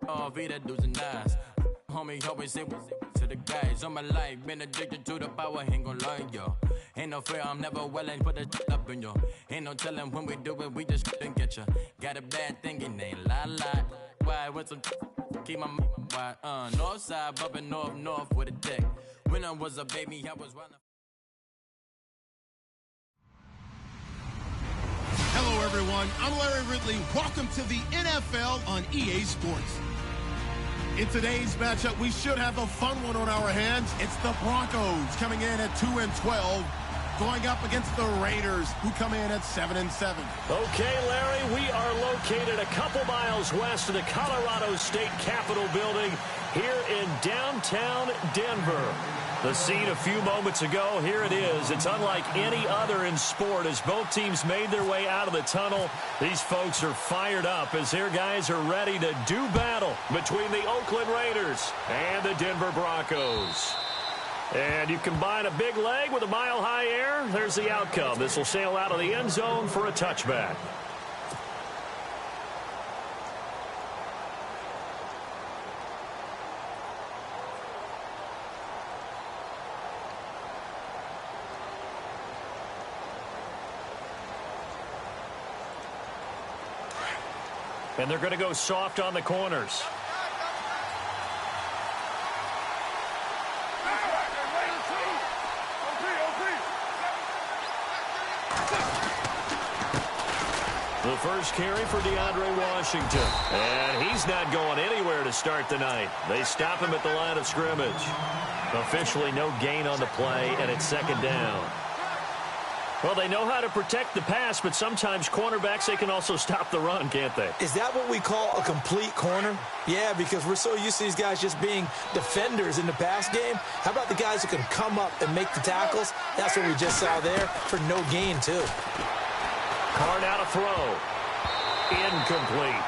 all vida losing eyes. Homie always say to the guys on my life, been addicted to the power, ain't gon' lie, yo. Ain't no fear, I'm never willing, put the up in yo. Ain't no telling when we do it, we just couldn't get ya. Got a bad thing, it ain't lie. Why with some keep my wide, north side, bumping north with a deck. When I was a baby, I was running. Hello, everyone. I'm Larry Ridley. Welcome to the NFL on EA Sports. In today's matchup, we should have a fun one on our hands. It's the Broncos coming in at 2-12, going up against the Raiders, who come in at 7-7. Okay, Larry, we are located a couple miles west of the Colorado State Capitol building here in downtown Denver. The scene a few moments ago, here it is. It's unlike any other in sport as both teams made their way out of the tunnel. These folks are fired up as their guys are ready to do battle between the Oakland Raiders and the Denver Broncos. And you combine a big leg with a mile-high air, there's the outcome. This will sail out of the end zone for a touchback. And they're going to go soft on the corners. The first carry for DeAndre Washington. And he's not going anywhere to start the night. They stop him at the line of scrimmage. Officially no gain on the play, and it's second down. Well, they know how to protect the pass, but sometimes cornerbacks, they can also stop the run, can't they? Is that what we call a complete corner? Yeah, because we're so used to these guys just being defenders in the pass game. How about the guys who can come up and make the tackles? That's what we just saw there for no gain, too. Carr now to throw. Incomplete.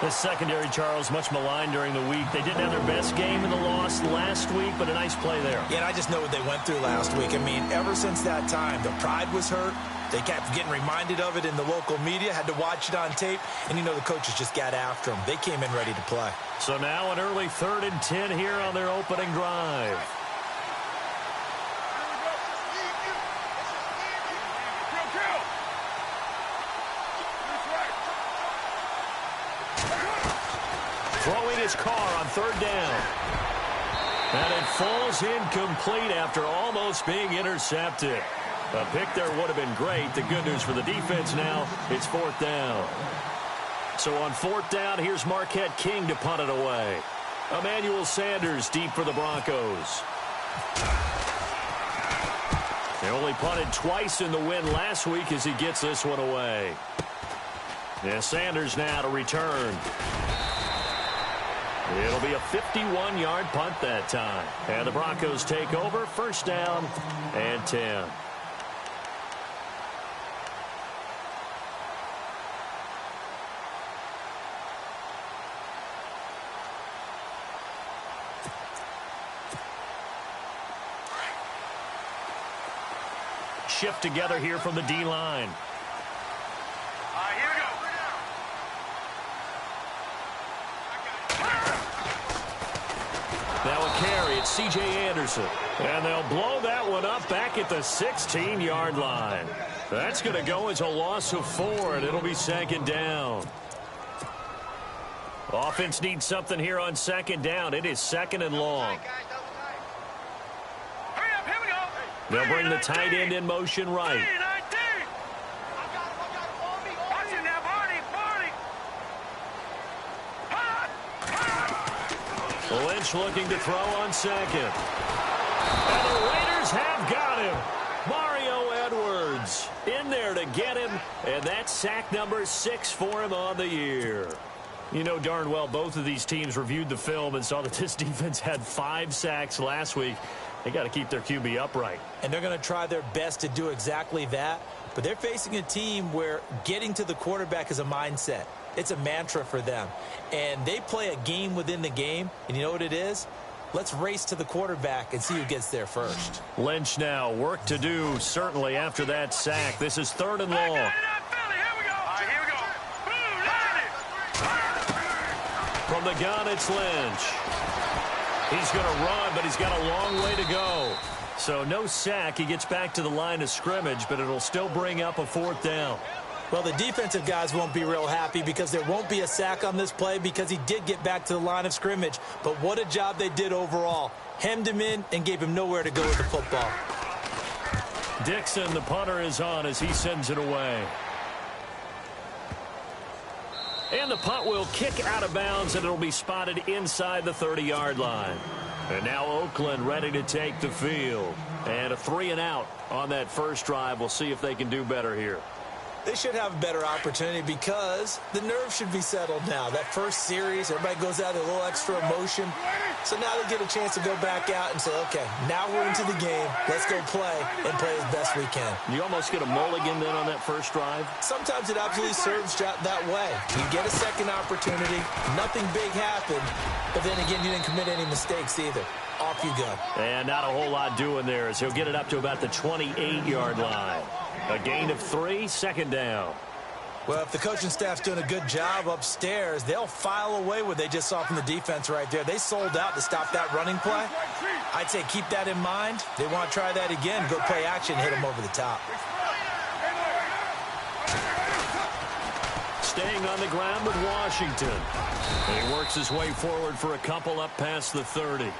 The secondary, Charles, much maligned during the week. They didn't have their best game in the loss last week, but a nice play there. Yeah, and I just know what they went through last week. I mean, ever since that time, the pride was hurt. They kept getting reminded of it in the local media, had to watch it on tape, and, you know, the coaches just got after them. They came in ready to play. So now an early 3rd and 10 here on their opening drive. Throwing his Carr on 3rd down. And it falls incomplete after almost being intercepted. A pick there would have been great. The good news for the defense now, it's 4th down. So on 4th down, here's Marquette King to punt it away. Emmanuel Sanders deep for the Broncos. They only punted twice in the win last week as he gets this one away. And Sanders now to return. It'll be a 51-yard punt that time. And the Broncos take over, 1st down and 10. Shift together here from the D-line. Now a carry, it's C.J. Anderson. And they'll blow that one up back at the 16-yard line. That's going to go as a loss of 4, and it'll be 2nd down. Offense needs something here on 2nd down. It is 2nd and long. They'll bring the tight end in motion right. Lynch looking to throw on 2nd. And the Raiders have got him. Mario Edwards in there to get him. And that's sack number 6 for him on the year. You know darn well both of these teams reviewed the film and saw that this defense had 5 sacks last week. They got to keep their QB upright. And they're going to try their best to do exactly that. But they're facing a team where getting to the quarterback is a mindset. It's a mantra for them. And they play a game within the game. And you know what it is? Let's race to the quarterback and see who gets there first. Lynch now, work to do, certainly, after that sack. This is 3rd and long. From From the gun, it's Lynch. He's going to run, but he's got a long way to go. So no sack. He gets back to the line of scrimmage, but it'll still bring up a 4th down. Well, the defensive guys won't be real happy because there won't be a sack on this play because he did get back to the line of scrimmage. But what a job they did overall. Hemmed him in and gave him nowhere to go with the football. Dixon, the punter, is on as he sends it away. And the punt will kick out of bounds, and it'll be spotted inside the 30-yard line. And now Oakland ready to take the field. And a 3-and-out on that first drive. We'll see if they can do better here. They should have a better opportunity because the nerves should be settled now. That first series, everybody goes out with a little extra emotion. So now they get a chance to go back out and say, okay, now we're into the game. Let's go play and play as best we can. You almost get a mulligan then on that first drive? Sometimes it absolutely serves that way. You get a second opportunity. Nothing big happened. But then again, you didn't commit any mistakes either. Off you go. And not a whole lot doing there as he'll get it up to about the 28-yard line. A gain of 3, 2nd down. Well, if the coaching staff's doing a good job upstairs, they'll file away what they just saw from the defense right there. They sold out to stop that running play. I'd say keep that in mind. They want to try that again, go play action, hit them over the top. Staying on the ground with Washington. And he works his way forward for a couple up past the 30.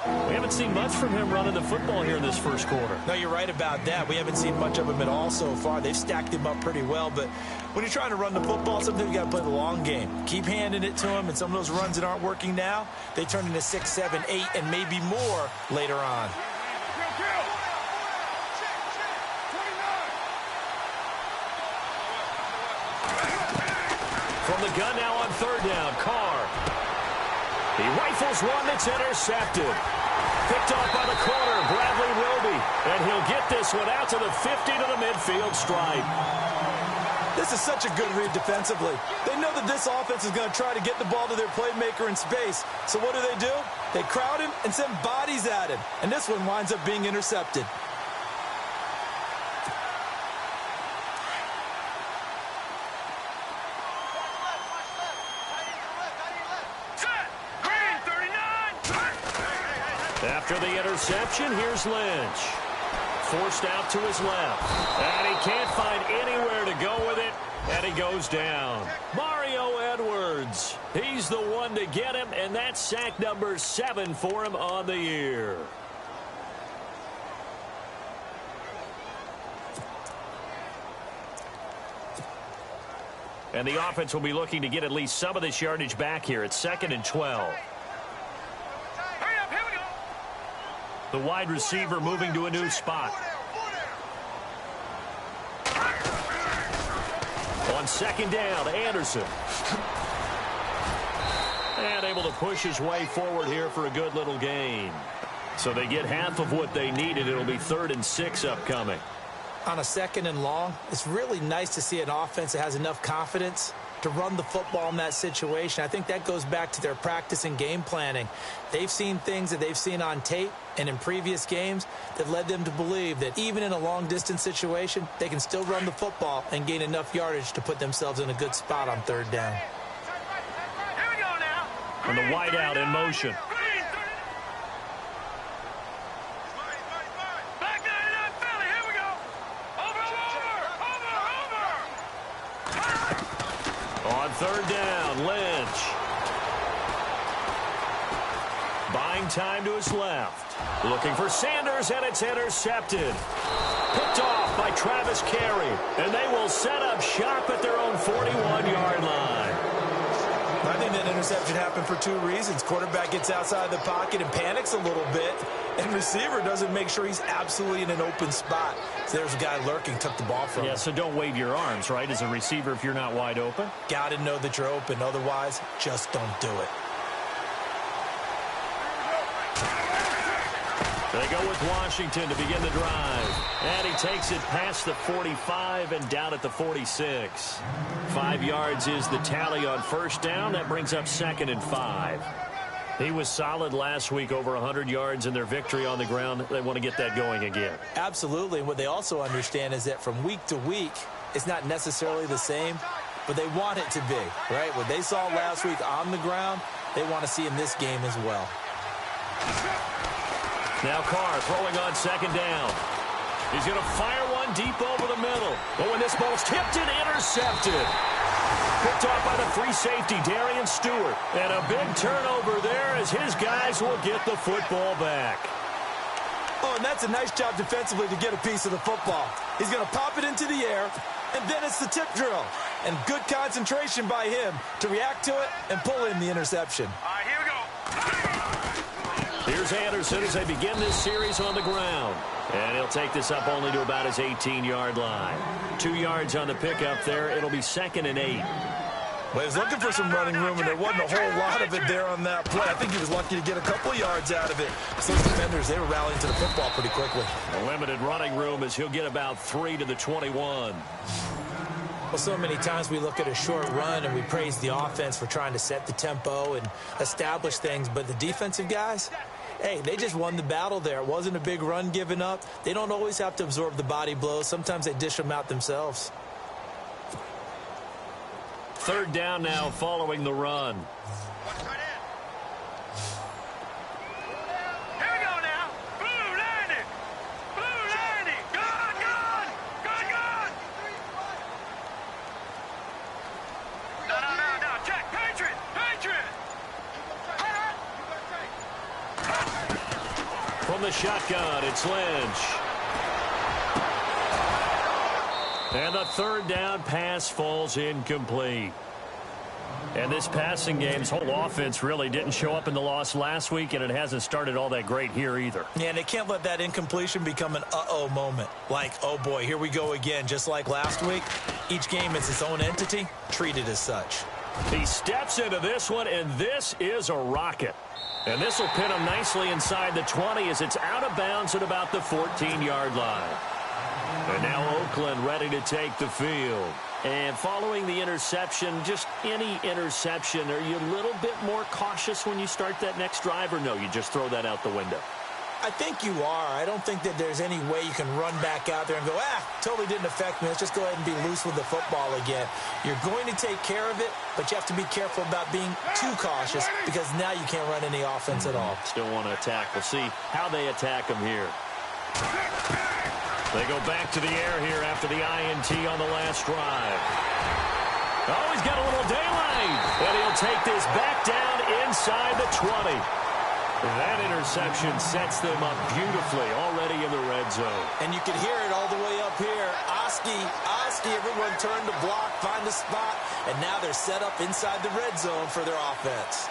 We haven't seen much from him running the football here in this first quarter. No, you're right about that. We haven't seen much of him at all so far. They've stacked him up pretty well, but when you're trying to run the football, sometimes you got to play the long game. Keep handing it to him, and some of those runs that aren't working now, they turn into 6, 7, 8, and maybe more later on. From the gun now on 3rd down, Carr. He rifles one that's intercepted. Picked off by the corner, Bradley Roby. And he'll get this one out to the 50 to the midfield stripe. This is such a good read defensively. They know that this offense is going to try to get the ball to their playmaker in space. So what do? They crowd him and send bodies at him. And this one winds up being intercepted. After the interception, here's Lynch. Forced out to his left. And he can't find anywhere to go with it. And he goes down. Mario Edwards. He's the one to get him. And that's sack number 7 for him on the year. And the offense will be looking to get at least some of this yardage back here. It's 2nd and 12. The wide receiver moving to a new spot. On 2nd down, Anderson. And able to push his way forward here for a good little gain. So they get half of what they needed. It'll be 3rd and 6 upcoming. On a 2nd and long, it's really nice to see an offense that has enough confidence to run the football in that situation. I think that goes back to their practice and game planning. They've seen things that they've seen on tape and in previous games that led them to believe that even in a long-distance situation, they can still run the football and gain enough yardage to put themselves in a good spot on 3rd down. And the wide out in motion. On 3rd down, Lynch. Buying time to his left. Looking for Sanders, and it's intercepted. Picked off by Travis Carey. And they will set up shop at their own 41-yard line. I think that interception happened for 2 reasons. Quarterback gets outside the pocket and panics a little bit. And receiver doesn't make sure he's absolutely in an open spot. So there's a guy lurking, took the ball from him. Yeah, so don't wave your arms, right, as a receiver if you're not wide open? Got to know that you're open. Otherwise, just don't do it. They go with Washington to begin the drive. And he takes it past the 45 and down at the 46. 5 yards is the tally on 1st down. That brings up 2nd and 5. He was solid last week, over 100 yards in their victory on the ground. They want to get that going again. Absolutely. And what they also understand is that from week to week, it's not necessarily the same. but they want it to be, right? What they saw last week on the ground, they want to see in this game as well. Now Carr throwing on second down. He's going to fire one deep over the middle. Oh, and this ball's tipped and intercepted. Picked off by the free safety, Darian Stewart. And a big turnover there as his guys will get the football back. Oh, and that's a nice job defensively to get a piece of the football. He's going to pop it into the air, and then it's the tip drill. And good concentration by him to react to it and pull in the interception. All right, here we go. Here's Anderson as they begin this series on the ground. And he'll take this up only to about his 18-yard line. 2 yards on the pickup there. It'll be 2nd and 8. Well, he was looking for some running room, and there wasn't a whole lot of it there on that play. I think he was lucky to get a couple yards out of it. So those defenders, they were rallying to the football pretty quickly. A limited running room as he'll get about 3 to the 21. Well, so many times we look at a short run and we praise the offense for trying to set the tempo and establish things, but the defensive guys, hey, they just won the battle there. It wasn't a big run given up. They don't always have to absorb the body blows. Sometimes they dish them out themselves. 3rd down now following the run. Here we go now. Blue landing. Blue landing. Gone, gone. Gone, gone. No. Check. Patriot. From the shotgun, it's Lynch. And the 3rd down pass falls incomplete. And this passing game's whole offense really didn't show up in the loss last week, and it hasn't started all that great here either. Yeah, and they can't let that incompletion become an uh-oh moment. Like, oh boy, here we go again, just like last week. Each game is its own entity, treated as such. He steps into this one, and this is a rocket. And this will pin him nicely inside the 20 as it's out of bounds at about the 14-yard line. And now Oakland ready to take the field. And following the interception, just any interception, are you a little bit more cautious when you start that next drive, or no, you just throw that out the window? I think you are. I don't think that there's any way you can run back out there and go, totally didn't affect me. Let's just go ahead and be loose with the football again. You're going to take care of it, but you have to be careful about being too cautious because now you can't run any offense at all. Still want to attack. We'll see how they attack him here. They go back to the air here after the INT on the last drive. Oh, he's got a little daylight. And he'll take this back down inside the 20. That interception sets them up beautifully already in the red zone. And you can hear it all the way up here. Oski, everyone turned to block, find a spot, and now they're set up inside the red zone for their offense.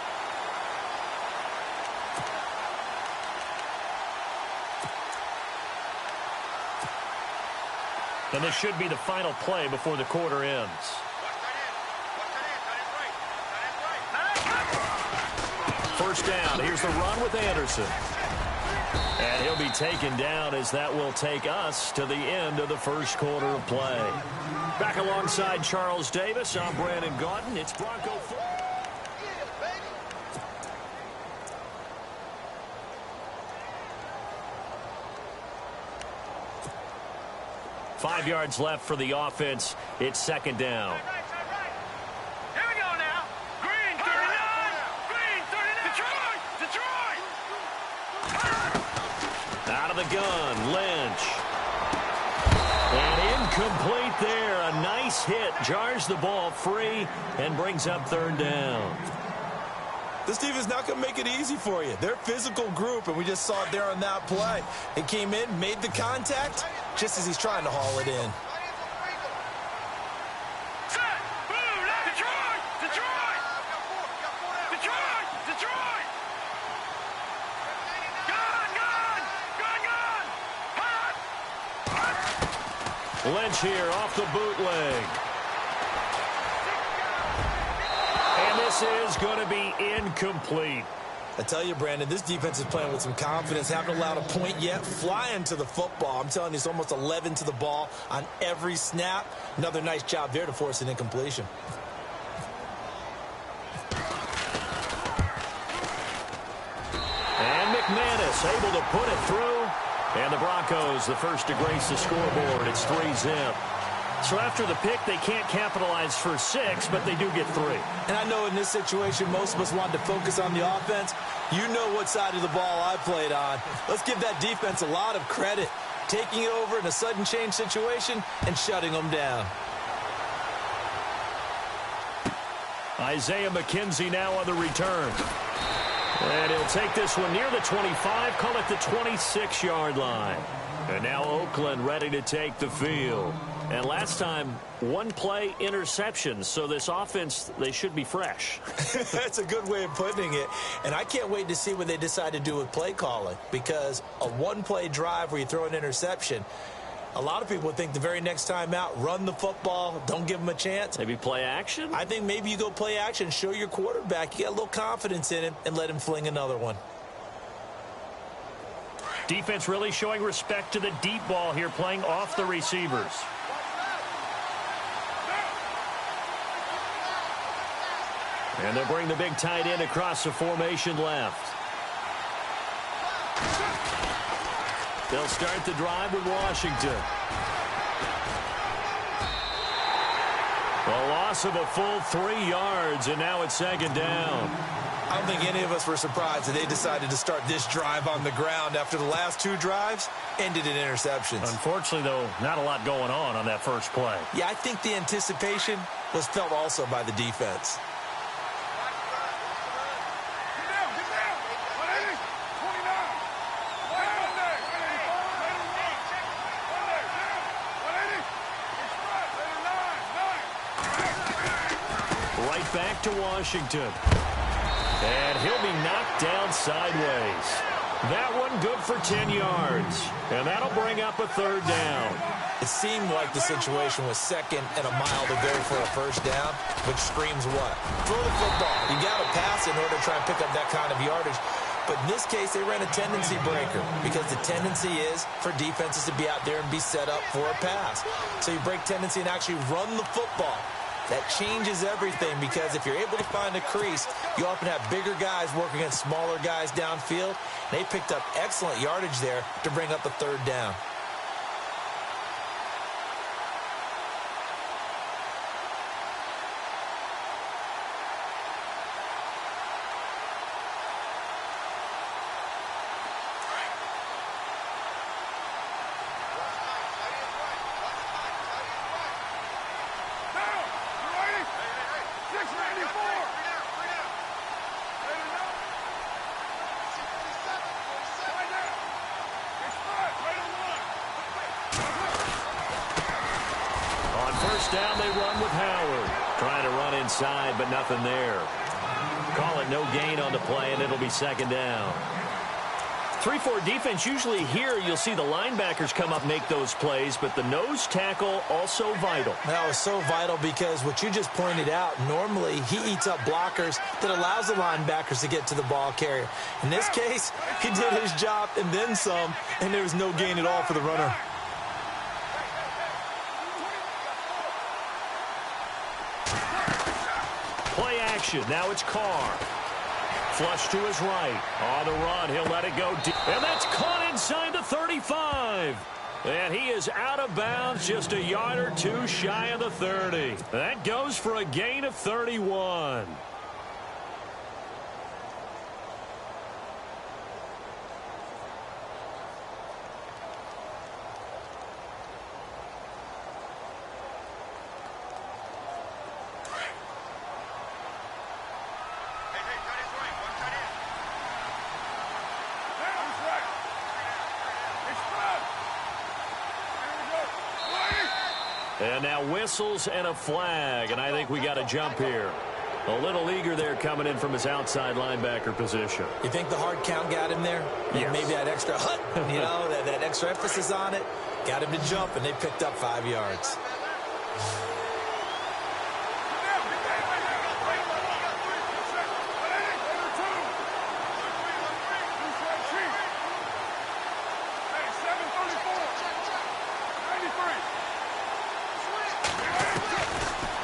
And this should be the final play before the quarter ends. First down. Here's the run with Anderson. And he'll be taken down as that will take us to the end of the first quarter of play. Back alongside Charles Davis, I'm Brandon Gaudin. It's Bronco football. 5 yards left for the offense. It's 2nd down. Here we go now. Green 39. Green 39. Detroit. Out of the gun, Lynch. And incomplete there. A nice hit. Jars the ball free and brings up 3rd down. This team is not going to make it easy for you. They're a physical group, and we just saw it there on that play. It came in, made the contact, just as he's trying to haul it in. Set. Blue. Detroit. Detroit. Detroit. Detroit. Gone. Lynch here off the bootleg. And this is going to be incomplete. I tell you, Brandon, this defense is playing with some confidence. Haven't allowed a point yet. Flying to the football. I'm telling you, it's almost 11 to the ball on every snap. Another nice job there to force an incompletion. And McManus able to put it through. And the Broncos, the first to grace the scoreboard. It's 3-zip. So after the pick, they can't capitalize for 6, but they do get 3. And I know in this situation, most of us wanted to focus on the offense. You know what side of the ball I played on. Let's give that defense a lot of credit, taking it over in a sudden change situation and shutting them down. Isaiah McKenzie now on the return. And he'll take this one near the 25, call it the 26-yard line. And now Oakland ready to take the field. And last time, one play interception. So this offense, they should be fresh. That's a good way of putting it. And I can't wait to see what they decide to do with play calling. Because a one-play drive where you throw an interception, a lot of people would think the very next time out, run the football, don't give them a chance. Maybe play action? I think maybe you go play action, show your quarterback, you got a little confidence in him, and let him fling another one. Defense really showing respect to the deep ball here, playing off the receivers. And they'll bring the big tight end across the formation left. They'll start the drive with Washington. A loss of a full 3 yards, and now it's second down. I don't think any of us were surprised that they decided to start this drive on the ground after the last 2 drives ended in interceptions. Unfortunately, though, not a lot going on that first play. Yeah, I think the anticipation was felt also by the defense. Back to Washington. And he'll be knocked down sideways. That one good for 10 yards. And that'll bring up a third down. It seemed like the situation was second and a mile to go for a first down, which screams what? Throw the football. You got to pass in order to try and pick up that kind of yardage. But in this case, they ran a tendency breaker because the tendency is for defenses to be out there and be set up for a pass. So you break tendency and actually run the football. That changes everything because if you're able to find a crease, you often have bigger guys working against smaller guys downfield. They picked up excellent yardage there to bring up a third down. Down they run with Howard. Trying to run inside, but nothing there. Call it no gain on the play, and it'll be second down. 3-4 defense, usually here you'll see the linebackers come up make those plays, but the nose tackle also vital. That was so vital because what you just pointed out, normally he eats up blockers that allows the linebackers to get to the ball carrier. In this case, he did his job and then some, and there was no gain at all for the runner. Now it's Carr. Flush to his right. On the run, he'll let it go deep. And that's caught inside the 35. And he is out of bounds, just a yard or two shy of the 30. That goes for a gain of 31. And now whistles and a flag, and I think we got a jump here. A little eager there coming in from his outside linebacker position. You think the hard count got him there? Yes. Maybe that extra hut, you know, that extra emphasis on it, got him to jump, and they picked up 5 yards.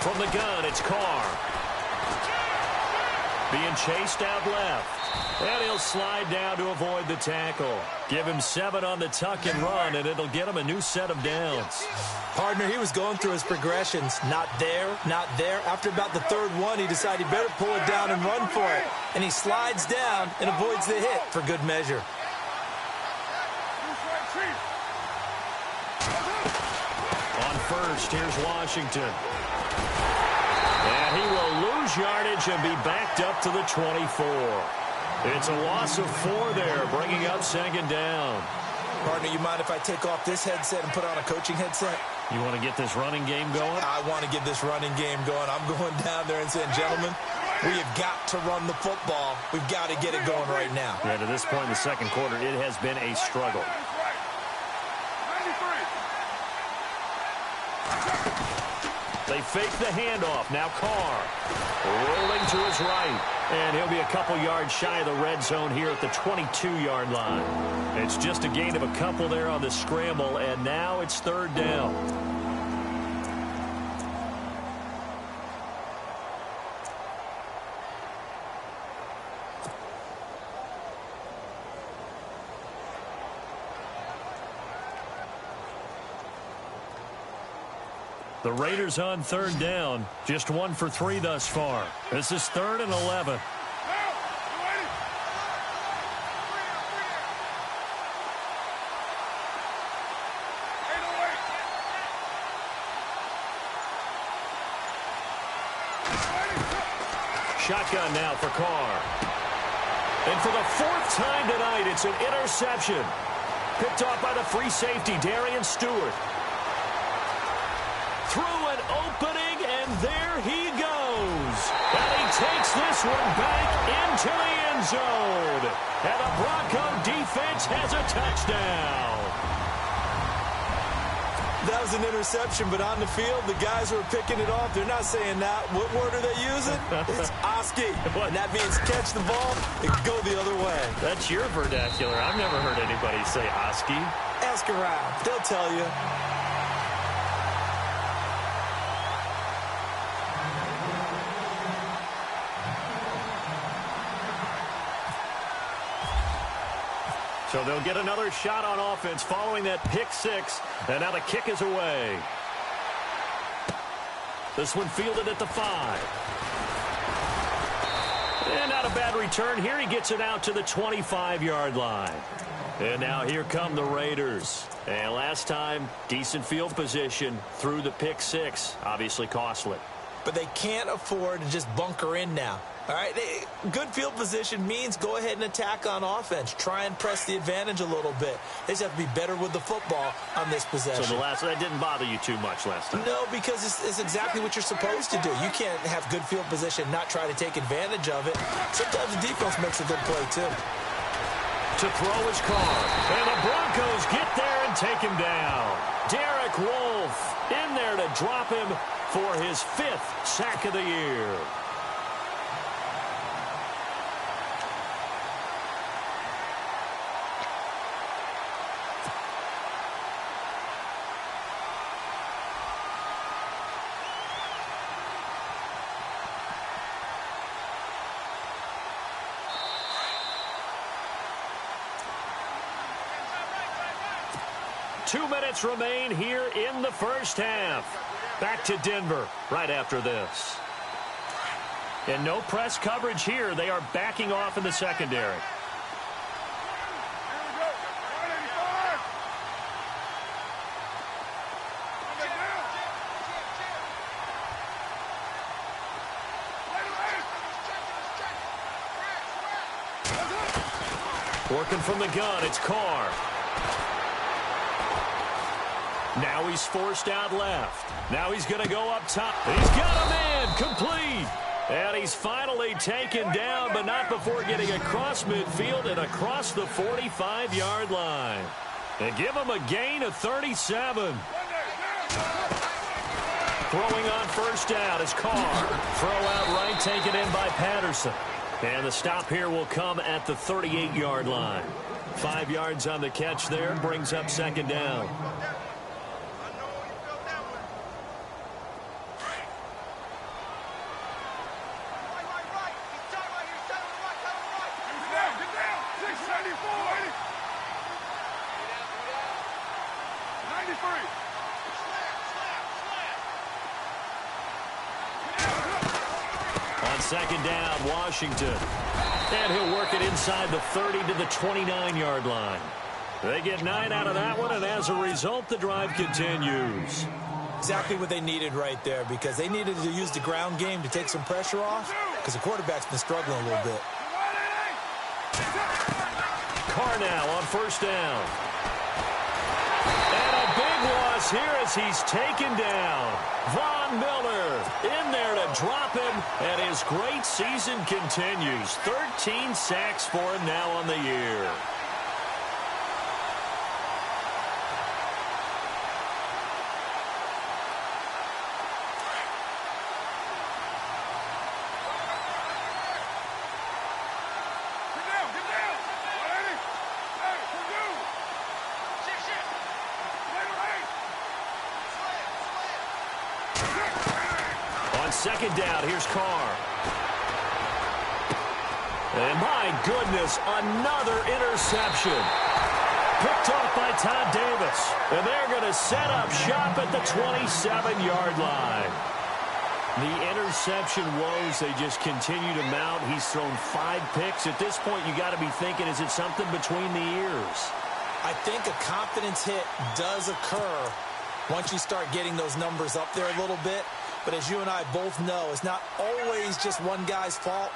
From the gun, it's Carr. being chased out left. And he'll slide down to avoid the tackle. Give him 7 on the tuck and run, and it'll get him a new set of downs. Partner, he was going through his progressions. Not there, not there. After about the third one, he decided he better pull it down and run for it. And he slides down and avoids the hit for good measure. On first, here's Washington. And he will lose yardage and be backed up to the 24. It's a loss of 4 there, bringing up second down. Partner, you mind if I take off this headset and put on a coaching headset? You want to get this running game going? I want to get this running game going. I'm going down there and saying, gentlemen, we have got to run the football. We've got to get it going right now. Yeah, to this point in the second quarter, it has been a struggle. They fake the handoff. Now Carr rolling to his right. And he'll be a couple yards shy of the red zone here at the 22-yard line. It's just a gain of a couple there on the scramble, and now it's third down. The Raiders on third down. Just 1 for 3 thus far. This is 3rd and 11. Shotgun now for Carr. And for the 4th time tonight, it's an interception. Picked off by the free safety, Darian Stewart. Through an opening, and there he goes. And he takes this one back into the end zone. And the Bronco defense has a touchdown. That was an interception, but on the field, the guys who are picking it off, they're not saying that. What word are they using? It's Oski. And that means catch the ball and go the other way. That's your vernacular. I've never heard anybody say Oski. Ask around. They'll tell you. So they'll get another shot on offense following that pick 6. And now the kick is away. This one fielded at the 5. And not a bad return here. He gets it out to the 25-yard line. And now here come the Raiders. And last time, decent field position through the pick 6. Obviously costly. But they can't afford to just bunker in now. All right, good field position means go ahead and attack on offense. Try and press the advantage a little bit. They just have to be better with the football on this possession. So that didn't bother you too much last time? No, because it's exactly what you're supposed to do. You can't have good field position, not try to take advantage of it. Sometimes the defense makes a good play, too. To throw his Carr. And the Broncos get there and take him down. Derek Wolfe in there to drop him for his 5th sack of the year. Two minutes remain here in the first half. Back to Denver right after this. And no press coverage here. They are backing off in the secondary. Working from the gun, it's Carr. Now he's forced out left. Now he's going to go up top. He's got a man, complete. And he's finally taken down, but not before getting across midfield and across the 45-yard line. And give him a gain of 37. Throwing on first down is Carr. Throw out right, taken in by Patterson. And the stop here will come at the 38-yard line. 5 yards on the catch there, brings up second down. On second down, Washington. And he'll work it inside the 30 to the 29-yard line. They get 9 out of that one, and as a result, the drive continues. Exactly what they needed right there, because they needed to use the ground game to take some pressure off, because the quarterback's been struggling a little bit. Carr now on first down. And a big loss here as he's taken down. Von Miller in there to drop him, and his great season continues. 13 sacks for him now on the year. Second down, here's Carr. And my goodness, another interception. Picked off by Todd Davis. And they're going to set up shop at the 27-yard line. The interception woes, they just continue to mount. He's thrown 5 picks. At this point, you got to be thinking, is it something between the ears? I think a confidence hit does occur once you start getting those numbers up there a little bit. But as you and I both know, it's not always just one guy's fault.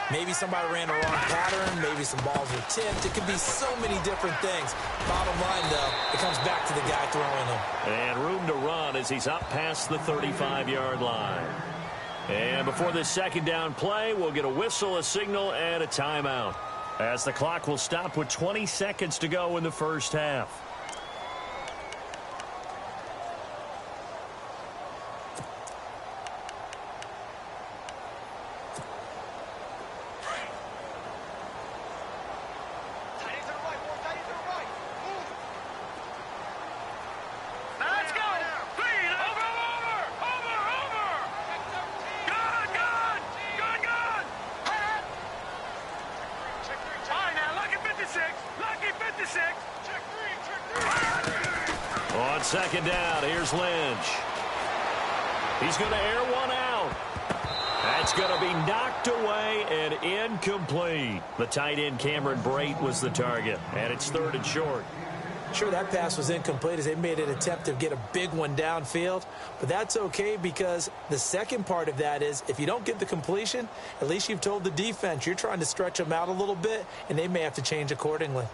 Maybe somebody ran the wrong pattern. Maybe some balls were tipped. It could be so many different things. Bottom line, though, it comes back to the guy throwing them. And room to run as he's up past the 35-yard line. And before this second down play, we'll get a whistle, a signal, and a timeout, as the clock will stop with 20 seconds to go in the first half. On second down, here's Lynch. He's going to air one out. That's going to be knocked away and incomplete. The tight end, Cameron Brate, was the target, and it's 3rd and short. Sure, that pass was incomplete as they made an attempt to get a big one downfield, but that's okay because the second part of that is if you don't get the completion, at least you've told the defense you're trying to stretch them out a little bit, and they may have to change accordingly.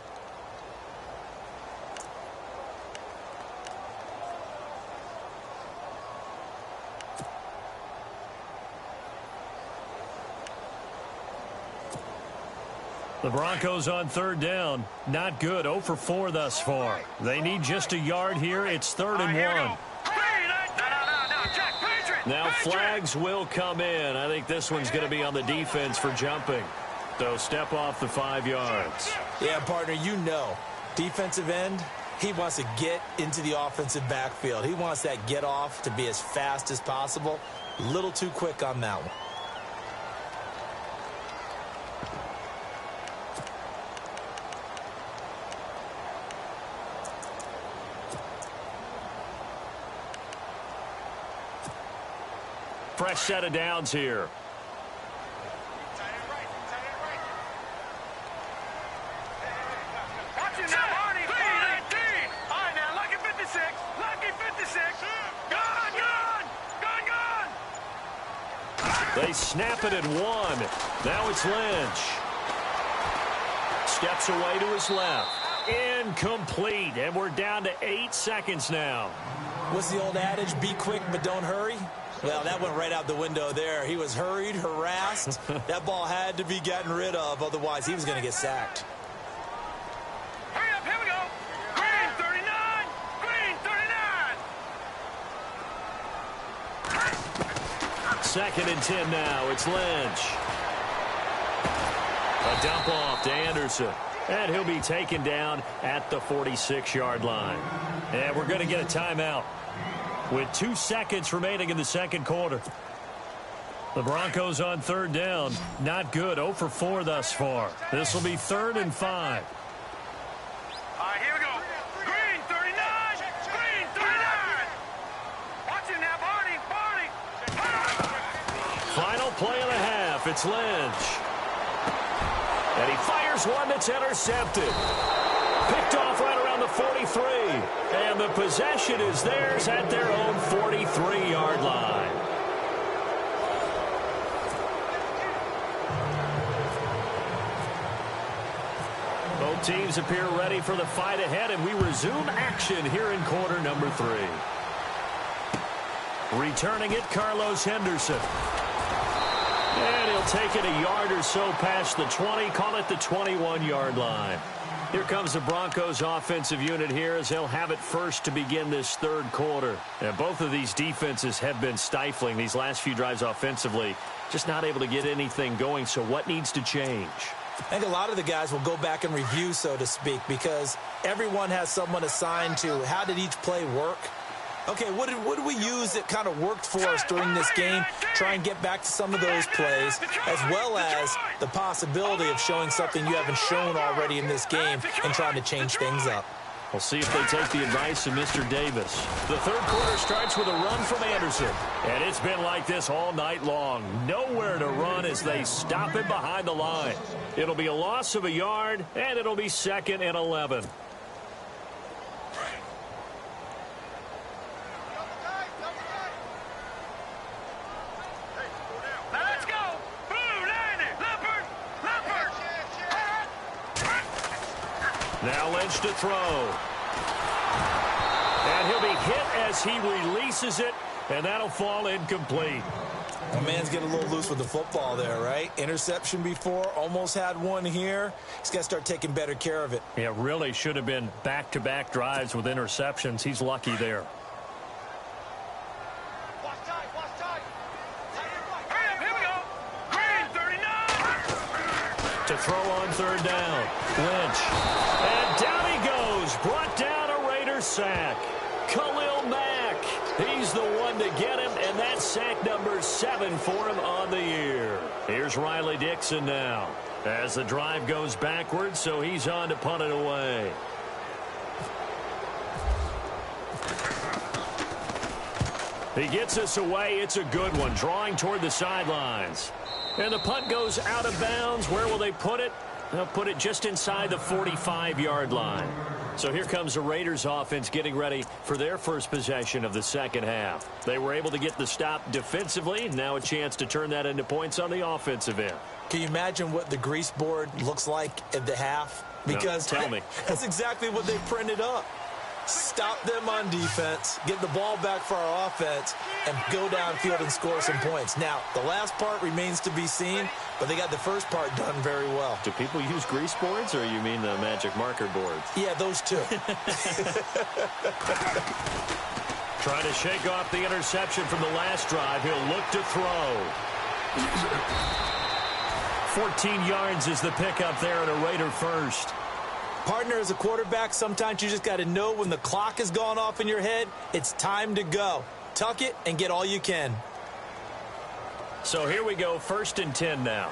The Broncos on 3rd down. Not good. 0 for 4 thus far. They need just a yard here. It's 3rd and 1. Now flags will come in. I think this one's going to be on the defense for jumping. So step off the 5 yards. Yeah, partner, you know. Defensive end, he wants to get into the offensive backfield. He wants that get off to be as fast as possible. A little too quick on that one. Fresh set of downs here. They snap it at 1. Now it's Lynch. Steps away to his left. Incomplete. And we're down to 8 seconds now. What's the old adage? Be quick, but don't hurry. Well, that went right out the window there. He was hurried, harassed. That ball had to be gotten rid of. Otherwise, he was going to get sacked. Hurry up, here we go. Green 39. Green 39. 2nd and 10 now. It's Lynch. A dump off to Anderson. And he'll be taken down at the 46-yard line. And we're going to get a timeout with 2 seconds remaining in the second quarter. The Broncos on 3rd down. Not good. 0 for 4 thus far. This will be 3rd and 5. All right, here we go. Green 39. Green it's Lynch. And he fires one that's intercepted. Picked off right around the 43. And the possession is theirs at their own 43-yard line. Both teams appear ready for the fight ahead, and we resume action here in quarter number 3. Returning it, Carlos Henderson. And he'll take it a yard or so past the 20, call it the 21-yard line. Here comes the Broncos offensive unit here as they'll have it first to begin this third quarter. And both of these defenses have been stifling these last few drives offensively. Just not able to get anything going, so what needs to change? I think a lot of the guys will go back and review, so to speak, because everyone has someone assigned to how did each play work. Okay, what did we use that kind of worked for us during this game? Try and get back to some of those plays, as well as the possibility of showing something you haven't shown already in this game and trying to change things up. We'll see if they take the advice of Mr. Davis. The third quarter starts with a run from Anderson. And it's been like this all night long. Nowhere to run as they stop him behind the line. It'll be a loss of a yard, and it'll be 2nd and 11. Now Lynch to throw. And he'll be hit as he releases it, and that'll fall incomplete. The man's getting a little loose with the football there, right? Interception before, almost had one here. He's got to start taking better care of it. Yeah, really should have been back-to-back drives with interceptions. He's lucky there. To throw on third down. Lynch. And down he goes. Brought down a Raider sack. Khalil Mack. He's the one to get him, and that's sack number 7 for him on the year. Here's Riley Dixon now. As the drive goes backwards, so he's on to punt it away. He gets us away. It's a good one. Drawing toward the sidelines. And the punt goes out of bounds. Where will they put it? They'll put it just inside the 45-yard line. So here comes the Raiders offense getting ready for their first possession of the second half. They were able to get the stop defensively. Now a chance to turn that into points on the offensive end. Can you imagine what the grease board looks like at the half? Because no, tell me. That's exactly what they printed up. Stop them on defense, get the ball back for our offense, and go downfield and score some points. Now, the last part remains to be seen, but they got the first part done very well. Do people use grease boards, or you mean the magic marker boards? Yeah, those two. Trying to shake off the interception from the last drive. He'll look to throw. 14 yards is the pickup there at a Raider first. Partner, as a quarterback, sometimes you just got to know when the clock has gone off in your head, it's time to go. Tuck it and get all you can. So here we go, 1st and 10 now.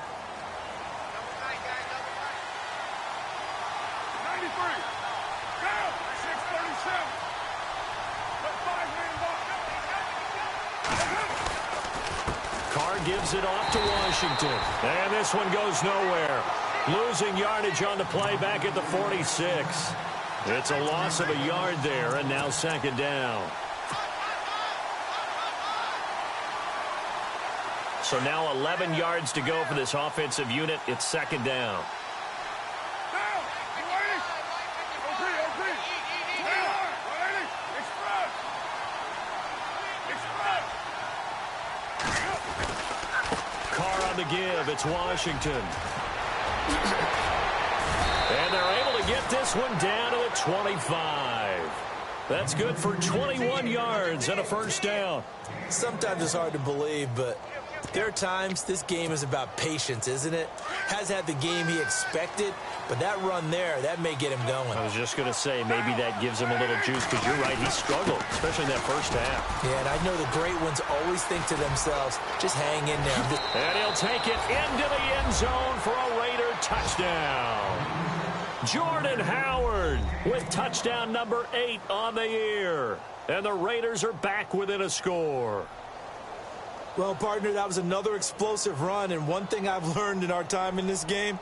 93. Down. 637. Carr gives it off to Washington. And this one goes nowhere. Losing yardage on the play back at the 46. It's a loss of a yard there, and now 2nd down. So now 11 yards to go for this offensive unit. It's 2nd down. Carr on the give. It's Washington. And they're able to get this one down to the 25. That's good for 21 yards and a 1st down. Sometimes it's hard to believe, but there are times this game is about patience, isn't it? Has had the game he expected, but that run there, that may get him going. I was just going to say, maybe that gives him a little juice, because you're right, he struggled, especially in that first half. Yeah, and I know the great ones always think to themselves, just hang in there. And he'll take it into the end zone for a Raider touchdown. Jordan Howard with touchdown number 8 on the year. And the Raiders are back within a score. Well, partner, that was another explosive run, and one thing I've learned in our time in this game,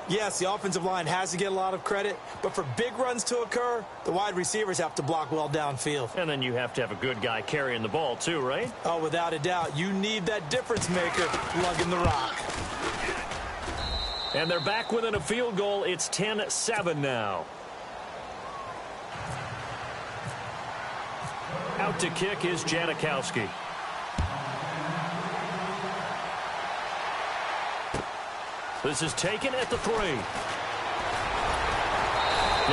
yes, the offensive line has to get a lot of credit, but for big runs to occur, the wide receivers have to block well downfield. And then you have to have a good guy carrying the ball too, right? Oh, without a doubt. You need that difference maker lugging the rock. And they're back within a field goal. It's 10-7 now. Out to kick is Janikowski. This is taken at the 3.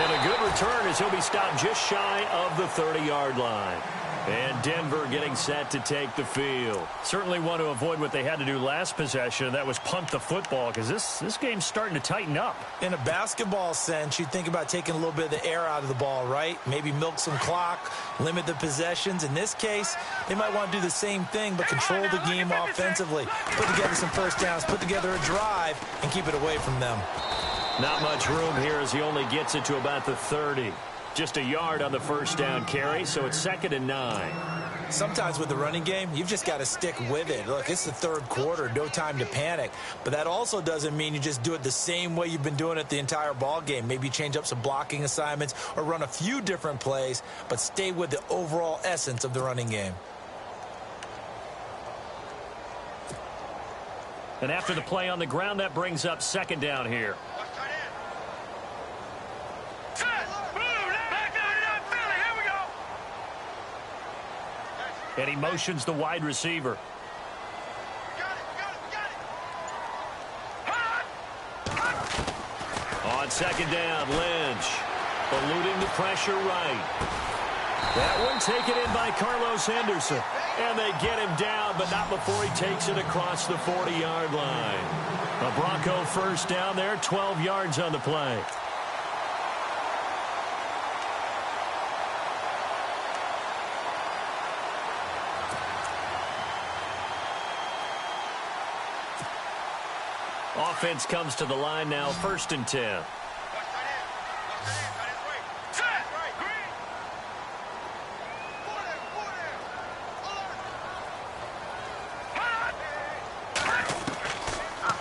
And a good return as he'll be stopped just shy of the 30-yard line. And Denver getting set to take the field. Certainly want to avoid what they had to do last possession, and that was punt the football, because this game's starting to tighten up. In a basketball sense, you think about taking a little bit of the air out of the ball, right? Maybe milk some clock, limit the possessions. In this case, they might want to do the same thing, but control the game offensively. Put together some first downs, put together a drive, and keep it away from them. Not much room here as he only gets it to about the 30. Just a yard on the first down carry, so it's 2nd and 9. Sometimes with the running game, you've just got to stick with it. Look, it's the third quarter, no time to panic. But that also doesn't mean you just do it the same way you've been doing it the entire ball game. Maybe change up some blocking assignments or run a few different plays, but stay with the overall essence of the running game. And after the play on the ground, that brings up 2nd down here. And he motions the wide receiver. On 2nd down, Lynch. Eluding the pressure right. That one taken in by Carlos Henderson. And they get him down, but not before he takes it across the 40-yard line. A Bronco first down there, 12 yards on the play. Offense comes to the line now, 1st and 10.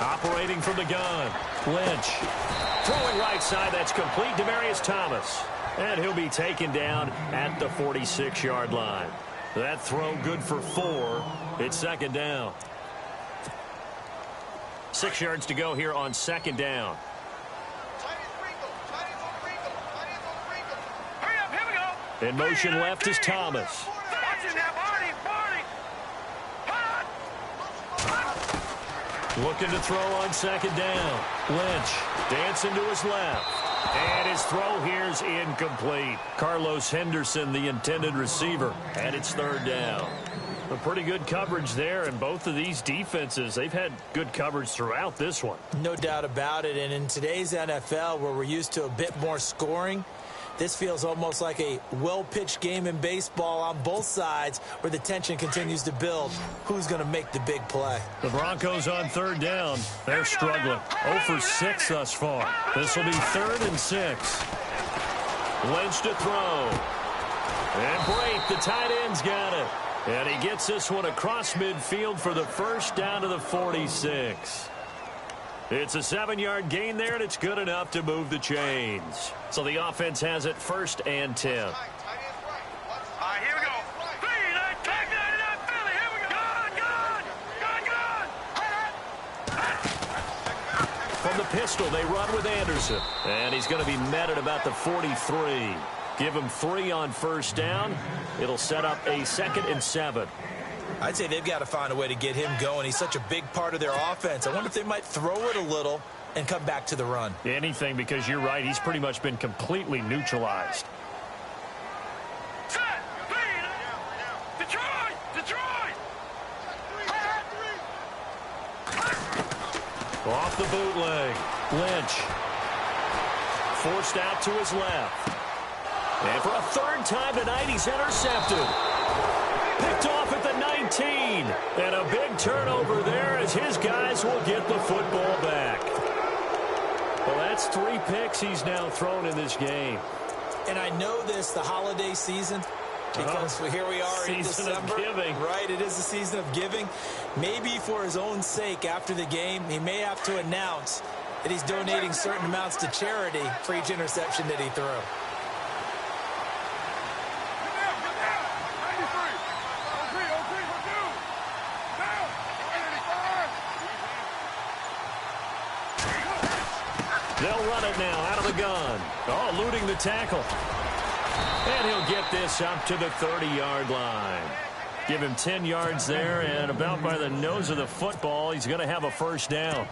Operating from the gun, Lynch. Throwing right side, that's complete, Demaryius Thomas. And he'll be taken down at the 46-yard line. That throw good for 4. It's 2nd down. 6 yards to go here on 2nd down. In motion left is Thomas. Looking to throw on 2nd down. Lynch dancing to his left. And his throw here's incomplete. Carlos Henderson, the intended receiver. And it's 3rd down. A pretty good coverage there, and both of these defenses, they've had good coverage throughout this one. No doubt about it, and in today's NFL, where we're used to a bit more scoring, this feels almost like a well-pitched game in baseball on both sides where the tension continues to build. Who's going to make the big play? The Broncos on 3rd down. They're struggling. 0 for 6 thus far. This will be 3rd and 6. Lynch to throw. And Brate, the tight end's got it. And he gets this one across midfield for the first down to the 46. It's a 7-yard gain there, and it's good enough to move the chains. So the offense has it 1st and 10. Here we go. From the pistol, they run with Anderson. And he's going to be met at about the 43. Give him 3 on 1st down. It'll set up a 2nd and 7. I'd say they've got to find a way to get him going. He's such a big part of their offense. I wonder if they might throw it a little and come back to the run. Anything, because you're right. He's pretty much been completely neutralized. Off the bootleg. Lynch. Forced out to his left. And for a 3rd time tonight, he's intercepted. Picked off at the 19. And a big turnover there as his guys will get the football back. Well, that's 3 picks he's now thrown in this game. And I know this, the holiday season, Because here we are in Season of December. giving. Right, it is the season of giving. Maybe for his own sake after the game, he may have to announce that he's donating certain amounts to charity for each interception that he threw. They'll run it now out of the gun. Oh, eluding the tackle. And he'll get this up to the 30-yard line. Give him 10 yards there, and about by the nose of the football, he's going to have a first down.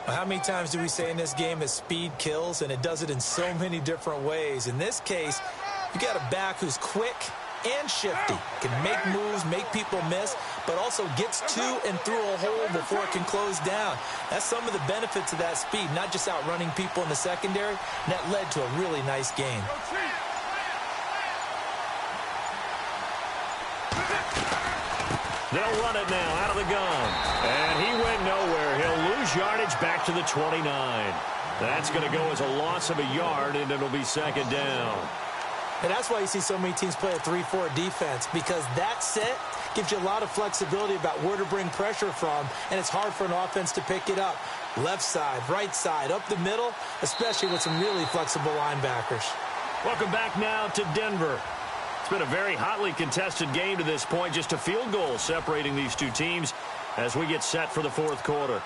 How many times do we say in this game that speed kills, and it does it in so many different ways? In this case, you got a back who's quick and shifty, can make moves, make people miss, but also gets to and through a hole before it can close down. That's some of the benefits of that speed, not just outrunning people in the secondary, and that led to a really nice game. They'll run it now out of the gun. And he went nowhere. He'll lose yardage back to the 29. That's going to go as a loss of a yard, and it'll be second down. And that's why you see so many teams play a 3-4 defense, because that set gives you a lot of flexibility about where to bring pressure from, and it's hard for an offense to pick it up. Left side, right side, up the middle, especially with some really flexible linebackers. Welcome back now to Denver. It's been a very hotly contested game to this point. Just a field goal separating these two teams as we get set for the fourth quarter.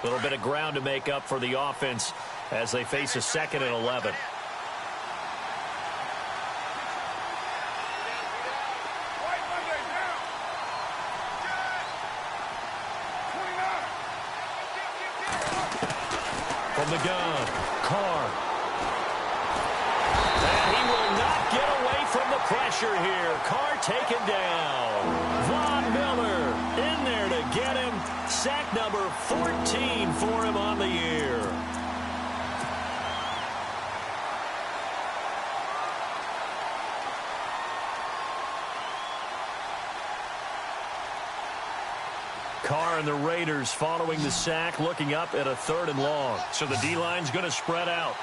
A little bit of ground to make up for the offense as they face a 2nd and 11. From the gun, Carr. And he will not get away from the pressure here. Carr taken down. Von Miller in there to get him. Sack number 14 for him on the year. Carr and the Raiders following the sack, looking up at a 3rd and long. So the D-line's going to spread out.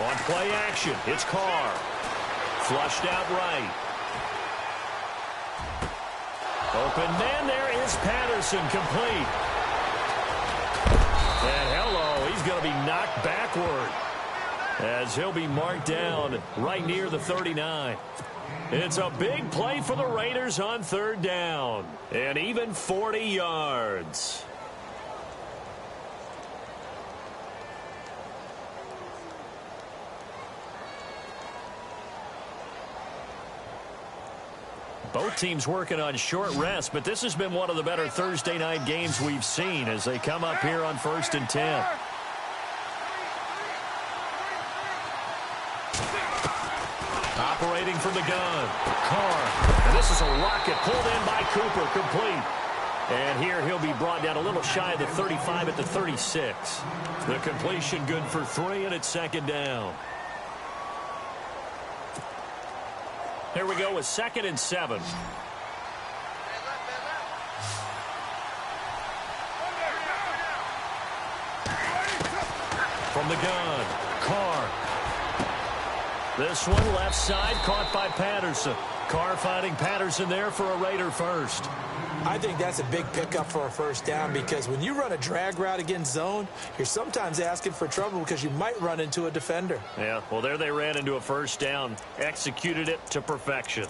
On play action, it's Carr. Flushed out right. Open man, there is Patterson, complete. And hello, he's going to be knocked backward as he'll be marked down right near the 39. It's a big play for the Raiders on 3rd down, and even 40 yards. Both teams working on short rest, but this has been one of the better Thursday night games we've seen as they come up here on 1st and 10. Operating from the gun, Carr. And this is a rocket pulled in by Cooper, complete. And here he'll be brought down a little shy of the 35 at the 36. The completion good for 3, and it's 2nd down. Here we go with 2nd and 7. From the gun, Carr. This one left side caught by Patterson. Carr finding Patterson there for a Raider first. I think that's a big pickup for a first down, because when you run a drag route against zone, you're sometimes asking for trouble because you might run into a defender. Yeah, well, there they ran into a first down. Executed it to perfection.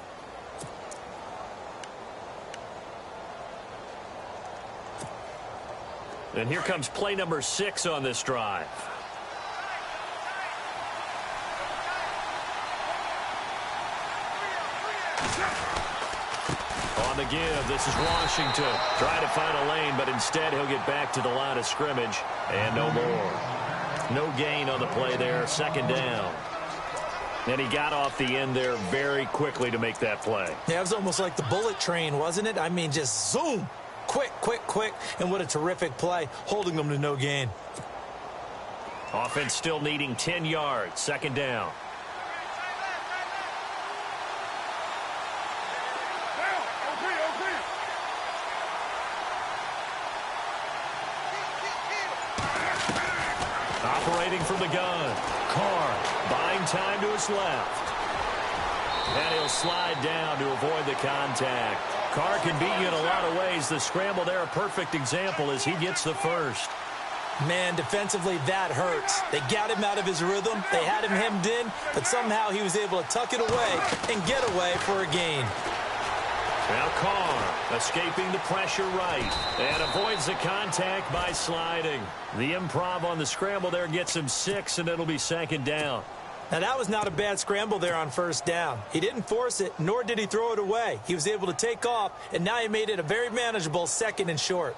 And here comes play number 6 on this drive. On the give, this is Washington. Trying to find a lane, but instead he'll get back to the line of scrimmage. And no more. No gain on the play there. 2nd down. And he got off the end there very quickly to make that play. Yeah, it was almost like the bullet train, wasn't it? I mean, just zoom. Quick, and what a terrific play, holding them to no gain. Offense still needing 10 yards. Second down. Operating from the gun. Carr buying time to his left. And he'll slide down to avoid the contact. Carr can beat you in a lot of ways. The scramble there, a perfect example as he gets the first. Man, defensively, that hurts. They got him out of his rhythm. They had him hemmed in, but somehow he was able to tuck it away and get away for a gain. Now Carr escaping the pressure right and avoids the contact by sliding. The improv on the scramble there gets him 6, and it'll be second down. Now, that was not a bad scramble there on first down. He didn't force it, nor did he throw it away. He was able to take off, and now he made it a very manageable 2nd and short.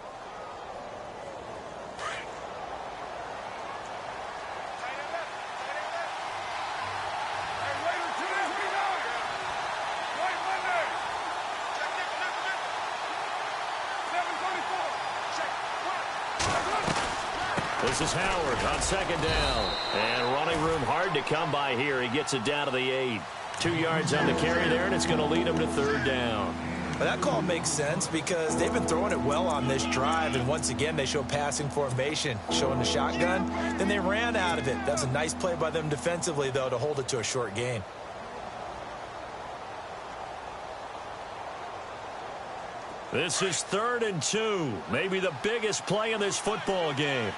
This is Howard on second down. And running room hard to come by here. He gets it down to the 8. 2 yards on the carry there, and it's going to lead him to third down. Well, that call makes sense because they've been throwing it well on this drive, and once again they show passing formation, showing the shotgun. Then they ran out of it. That's a nice play by them defensively, though, to hold it to a short gain. This is 3rd and 2. Maybe the biggest play in this football game.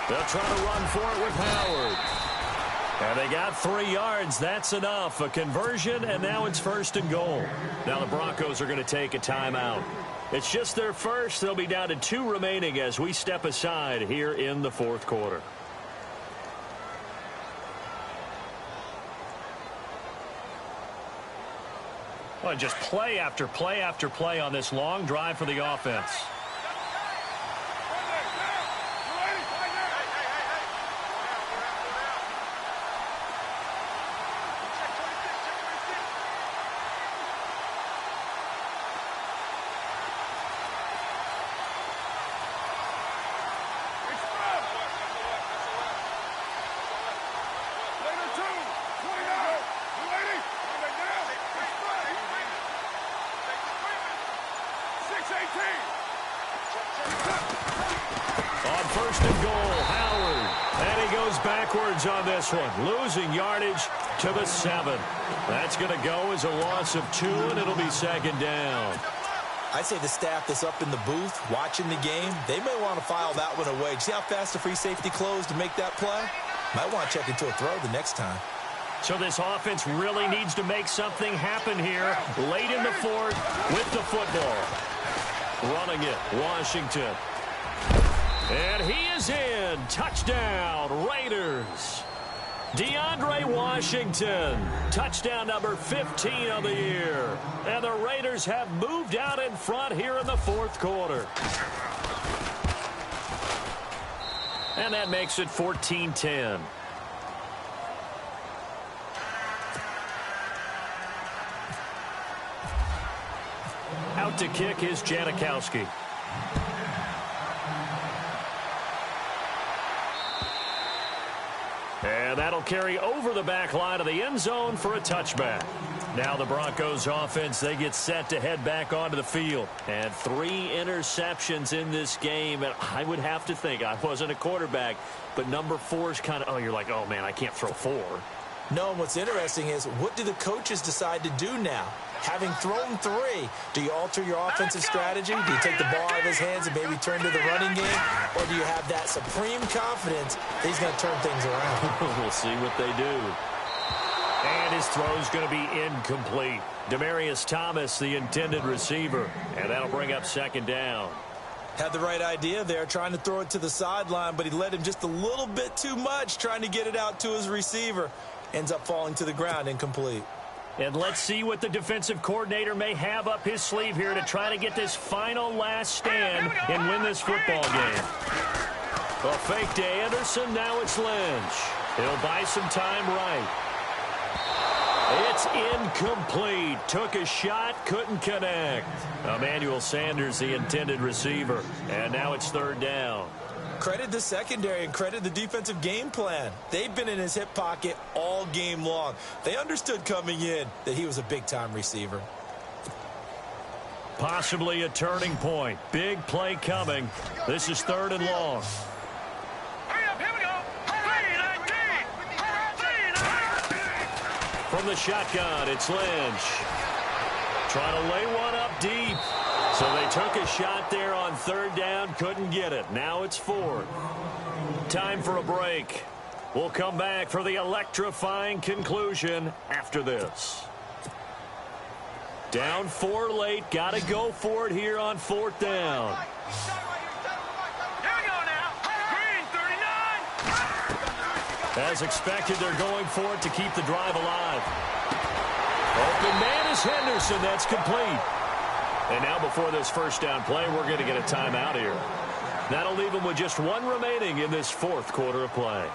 They'll try to run for it with Howard. And they got 3 yards. That's enough. A conversion, and now it's 1st and goal. Now the Broncos are going to take a timeout. It's just their first. They'll be down to 2 remaining as we step aside here in the 4th quarter. Well, just play after play after play on this long drive for the offense. On this one, losing yardage to the 7. That's going to go as a loss of 2, and it'll be second down. I'd say the staff that's up in the booth watching the game, they may want to file that one away. See how fast the free safety closed to make that play? Might want to check into a throw the next time. So this offense really needs to make something happen here late in the 4th with the football. Running it, Washington. And he is in. Touchdown, Raiders. DeAndre Washington. Touchdown number 15 of the year. And the Raiders have moved out in front here in the 4th quarter. And that makes it 14-10. Out to kick is Janikowski. And that'll carry over the back line of the end zone for a touchback. Now the Broncos offense, they get set to head back onto the field. And 3 interceptions in this game. And I would have to think, I wasn't a quarterback, but number 4 is kind of, oh, you're like, oh, man, I can't throw 4. No, and what's interesting is, what do the coaches decide to do now? Having thrown 3, do you alter your offensive strategy? Do you take the ball out of his hands and maybe turn to the running game? Or do you have that supreme confidence that he's going to turn things around? We'll see what they do. And his throw's going to be incomplete. Demaryius Thomas, the intended receiver. And that'll bring up second down. Had the right idea there, trying to throw it to the sideline, but he led him just a little bit too much, trying to get it out to his receiver. Ends up falling to the ground, incomplete. And let's see what the defensive coordinator may have up his sleeve here to try to get this final last stand and win this football game. A fake to Anderson. Now it's Lynch. He'll buy some time right. It's incomplete. Took a shot, couldn't connect. Emmanuel Sanders, the intended receiver. And now it's third down. Credit the secondary and credit the defensive game plan. They've been in his hip pocket all game long. They understood coming in that he was a big-time receiver. Possibly a turning point. Big play coming. This is third and long. From the shotgun, it's Lynch. Trying to lay one up deep. So they took a shot there on third down, couldn't get it. Now it's fourth. Time for a break. We'll come back for the electrifying conclusion after this. Down 4 late, got to go for it here on fourth down. As expected, they're going for it to keep the drive alive. Open man is Henderson. That's complete. And now before this first down play, we're going to get a timeout here. That'll leave them with just one remaining in this fourth quarter of play.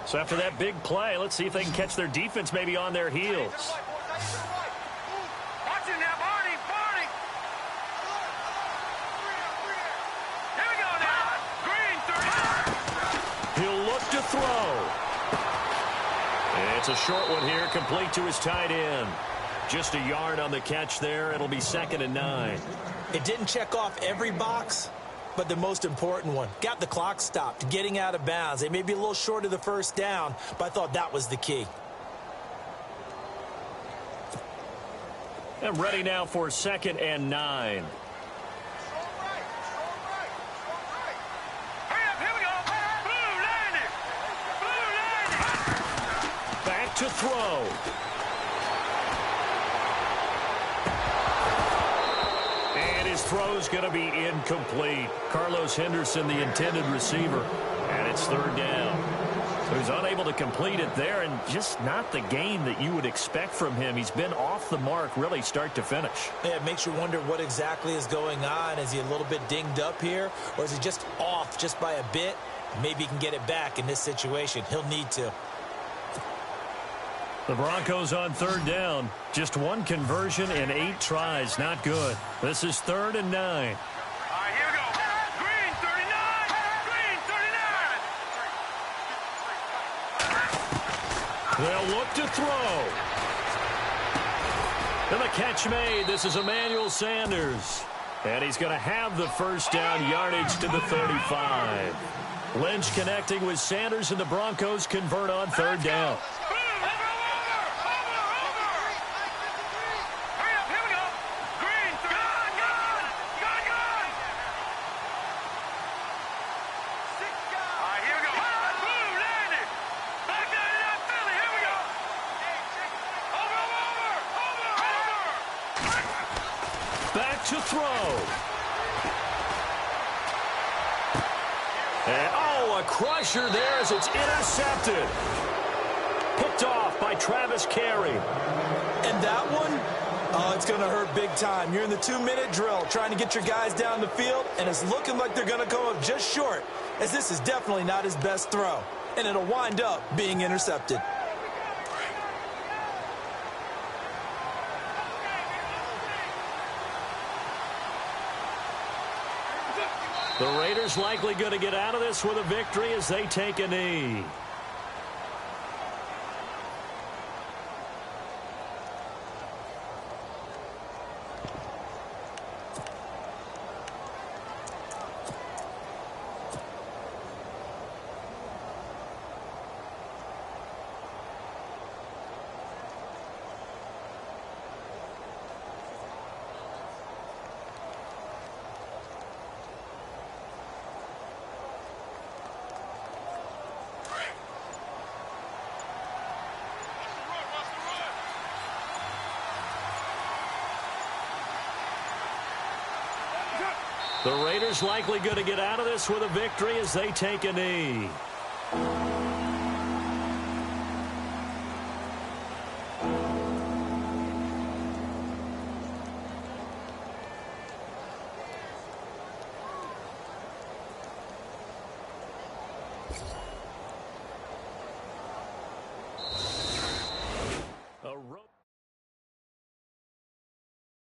So after that big play, let's see if they can catch their defense maybe on their heels. He'll look to throw. And it's a short one here, complete to his tight end. Just a yard on the catch there. It'll be 2nd and 9. It didn't check off every box, but the most important one. Got the clock stopped, getting out of bounds. They may be a little short of the first down, but I thought that was the key. And ready now for 2nd and 9. Back to throw. And his throw's going to be incomplete. Carlos Henderson, the intended receiver. And it's third down. So he's unable to complete it there, and just not the gain that you would expect from him. He's been off the mark really start to finish. Yeah, it makes you wonder what exactly is going on. Is he a little bit dinged up here, or is he just off just by a bit? Maybe he can get it back in this situation. He'll need to. The Broncos on third down. Just one conversion in 8 tries. Not good. This is 3rd and 9. All right, here we go. Green 39. Green 39. They'll look to throw. And the catch made. This is Emmanuel Sanders. And he's going to have the first down, yardage to the 35. Lynch connecting with Sanders, and the Broncos convert on third down. Back to throw. And, a crusher there as it's intercepted. Picked off by Travis Carey. And that one, it's going to hurt big time. You're in the 2-minute drill trying to get your guys down the field, and it's looking like they're going to come up just short, as this is definitely not his best throw. And it'll wind up being intercepted. The Raiders likely going to get out of this with a victory as they take a knee. The Raiders likely going to get out of this with a victory as they take a knee.